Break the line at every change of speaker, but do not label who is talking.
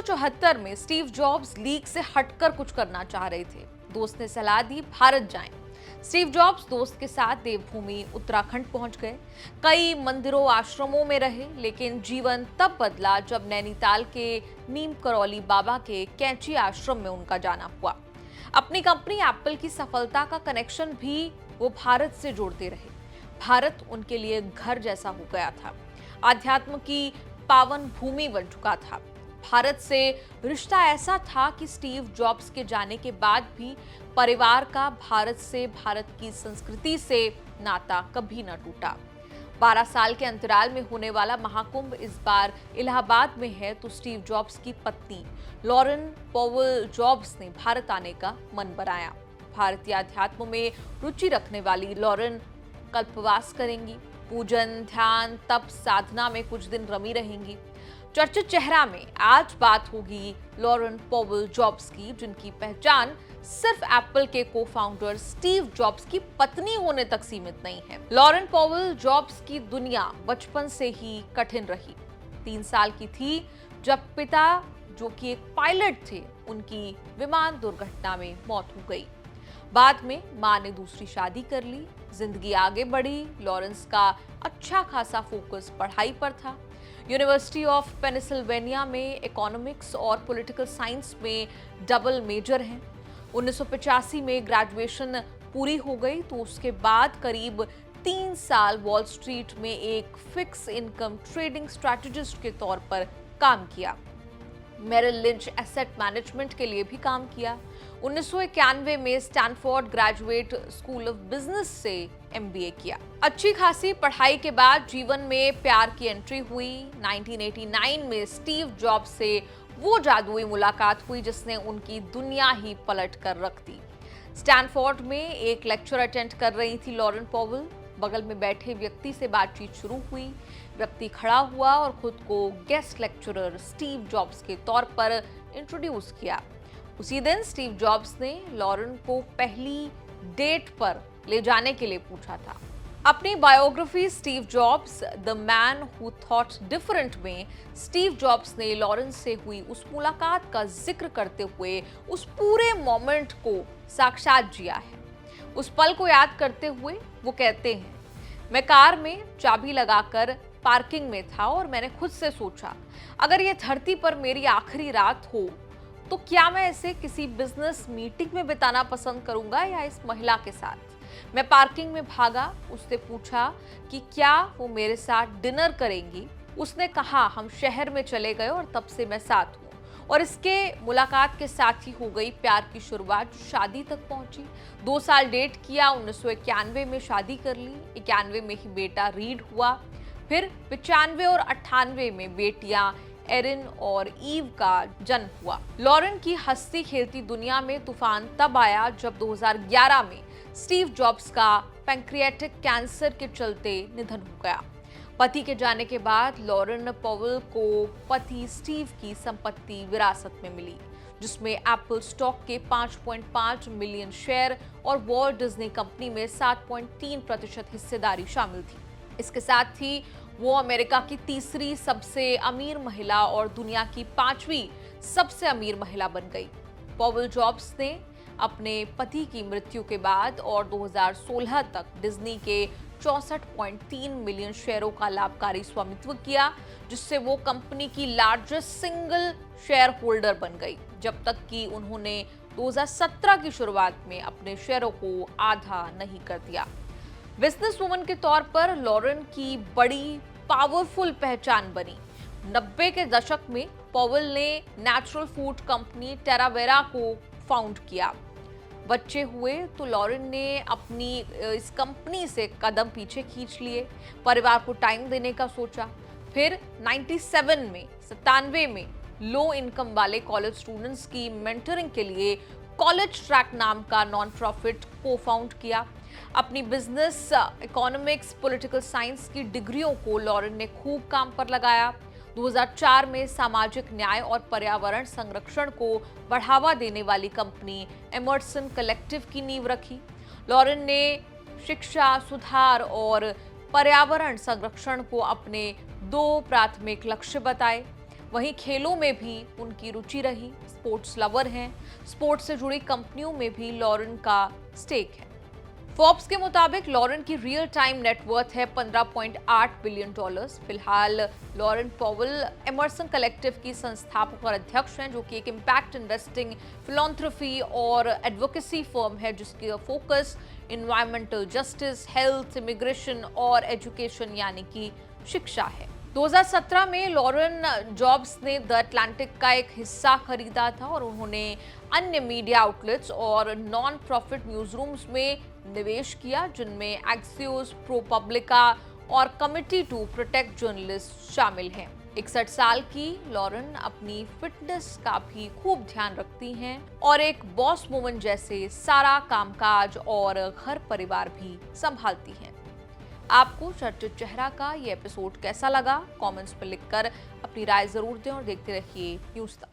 1974 में Steve jobs league से हटकर कुछ करना चाह रहे थे। दोस्त ने सलाह दी भारत जाएं। स्टीव जॉब्स दोस्त के साथ देवभूमि उत्तराखंड पहुंच गए। कई मंदिरों आश्रमों में रहे, लेकिन जीवन तब बदला जब नैनीताल के नीम करौली बाबा के कैंची आश्रम में उनका जाना हुआ। अपनी कंपनी एप्पल की सफलता का कनेक्शन भी वो भारत से जोड़ते रहे। भारत उनके लिए घर जैसा हो गया था, आध्यात्म की पावन भूमि बन चुका था। भारत से रिश्ता ऐसा था कि स्टीव जॉब्स के जाने के बाद भी परिवार का भारत से, भारत की संस्कृति से नाता कभी न टूटा। 12 साल के अंतराल में होने वाला महाकुंभ इस बार इलाहाबाद में है, तो स्टीव जॉब्स की पत्नी लॉरेन पॉवेल जॉब्स ने भारत आने का मन बनाया। भारतीय अध्यात्म में रुचि रखने वाली लॉरेन कल्पवास करेंगी, पूजन, ध्यान, तप, साधना में कुछ दिन रमी रहेंगी। चर्चित चेहरा में आज बात होगी लॉरेन पॉवेल जॉब्स की, जिनकी पहचान सिर्फ एप्पल के को फाउंडर स्टीव जॉब्स की पत्नी होने तक सीमित नहीं है। लॉरेन पॉवेल जॉब्स की दुनिया बचपन से ही कठिन रही। 3 साल की थी जब पिता, जो कि एक पायलट थे, उनकी विमान दुर्घटना में मौत हो गई। बाद में मां ने दूसरी शादी कर ली। जिंदगी आगे बढ़ी। लॉरेंस का अच्छा खासा फोकस पढ़ाई पर था। यूनिवर्सिटी ऑफ पेनिसिल्वेनिया में इकोनॉमिक्स और पॉलिटिकल साइंस में डबल मेजर हैं। 1985 में ग्रेजुएशन पूरी हो गई, तो उसके बाद करीब 3 साल वॉल स्ट्रीट में एक फिक्स इनकम ट्रेडिंग स्ट्रैटेजिस्ट के तौर पर काम किया। मेरिल लिंच एसेट मैनेजमेंट के लिए भी काम किया। 1991 में Stanford graduate school of business से MBA किया। अच्छी खासी पढ़ाई के बाद जीवन में प्यार की एंट्री हुई। 1989 में स्टीव जॉब्स से वो जादुई मुलाकात हुई जिसने उनकी दुनिया ही पलट कर रख दी। स्टैनफोर्ड में एक लेक्चर अटेंड कर रही थी लॉरेन पॉवेल। बगल में बैठे व्यक्ति से बातचीत शुरू हुई। व्यक्ति खड़ा हुआ और खुद को गेस्ट लेक्चरर स्टीव जॉब्स के तौर पर इंट्रोड्यूस किया। उसी दिन स्टीव जॉब्स ने लॉरेन को पहली डेट पर ले जाने के लिए पूछा था। अपनी biography Steve jobs the man who thought different में स्टीव जॉब्स ने लॉरेन से हुई उस मुलाकात का जिक्र करते हुए उस पूरे मोमेंट को साक्षात जिया है। उस पल को याद करते हुए वो कहते हैं, मैं कार में चाबी लगाकर पार्किंग में था और मैंने खुद से सोचा, अगर ये धरती पर मेरी आखिरी रात हो तो क्या मैं इसे किसी बिजनेस मीटिंग में बिताना पसंद करूंगा या इस महिला के साथ। मैं पार्किंग में भागा, उससे पूछा कि क्या वो मेरे साथ डिनर करेंगी। उसने कहा हम शहर में चले गए और तब से मैं साथ हूँ। और इसके मुलाकात के साथ ही हो गई प्यार की शुरुआत, जो शादी तक पहुंची। 2 साल डेट किया, 1991 में शादी कर ली। 91 में ही बेटा रीड हुआ। फिर 95 और 98 में बेटियां एरिन और ईव का जन्म हुआ। लॉरेन की हंसती खेलती दुनिया में तूफान तब आया जब 2011 में स्टीव जॉब्स का पैंक्रियाटिक कैंसर के चलते निधन हो गया। पति के जाने के बाद लॉरेन पॉवेल को पति स्टीव की संपत्ति विरासत में मिली, जिसमें एप्पल स्टॉक के 5.5 मिलियन शेयर और वॉल्ट डिज्नी कंपनी में 7.3% हिस्सेदारी शामिल थी। इसके साथ ही वो अमेरिका की तीसरी सबसे अमीर महिला और दुनिया की 5वीं सबसे अमीर महिला बन गई। पॉवेल जॉब्स ने अपने पति की मृत्यु के बाद और 2016 तक डिज्नी के 64.3 मिलियन शेयरों का लाभकारी स्वामित्व किया, जिससे वो कंपनी की लार्जेस्ट सिंगल शेयर होल्डर बन गई, जब तक कि उन्होंने 2017 की शुरुआत में अपने शेयरों को आधा नहीं कर दिया। बिजनेस वुमन के तौर पर लॉरेन की बड़ी पावरफुल पहचान बनी। 90 के दशक में पॉवेल ने नेचुरल फूड कंपनी टेरावेरा को फाउंड किया। बच्चे हुए तो लॉरेन ने अपनी इस कंपनी से कदम पीछे खींच लिए, परिवार को टाइम देने का सोचा। फिर 97 में लो इनकम वाले कॉलेज स्टूडेंट्स की मेंटरिंग के लिए कॉलेज ट्रैक नाम का नॉन प्रॉफिट को फाउंड किया। अपनी बिजनेस, इकोनॉमिक्स, पॉलिटिकल साइंस की डिग्रियों को लॉरेन ने खूब काम पर लगाया। 2004 में सामाजिक न्याय और पर्यावरण संरक्षण को बढ़ावा देने वाली कंपनी एमर्सन कलेक्टिव की नींव रखी। लॉरेन ने शिक्षा, सुधार और पर्यावरण संरक्षण को अपने 2 प्राथमिक लक्ष्य बताए। वहीं खेलों में भी उनकी रुचि रही, स्पोर्ट्स लवर हैं। स्पोर्ट्स से जुड़ी कंपनियों में भी लॉरेन का स्टेक है। फोर्ब्स के मुताबिक लॉरेन की रियल टाइम नेटवर्थ है $15.8 बिलियन। फिलहाल लॉरेन पॉवेल एमर्सन कलेक्टिव की संस्थापक और अध्यक्ष हैं, जो कि एक इम्पैक्ट इन्वेस्टिंग, फिलॉन्थ्रफी और एडवोकेसी फर्म है, जिसकी focus environmental justice, health, immigration और एजुकेशन यानी कि शिक्षा है। 2017 में लॉरेन जॉब्स ने द अटलांटिक का एक हिस्सा खरीदा था और उन्होंने अन्य मीडिया आउटलेट्स और नॉन प्रॉफिट न्यूज़रूम्स में निवेश किया, जिनमें एक्सियोस, प्रोपब्लिका और कमिटी टू प्रोटेक्ट जर्नलिस्ट शामिल हैं। 61 साल की लॉरेन अपनी फिटनेस का भी खूब ध्यान रखती हैं और एक बॉस वुमन जैसे सारा कामकाज और घर परिवार भी संभालती हैं। आपको चर्चित चेहरा का ये एपिसोड कैसा लगा? कमेंट्स में लिखकर अपनी राय जरूर दें और देखते रहिए न्यूज़ तक।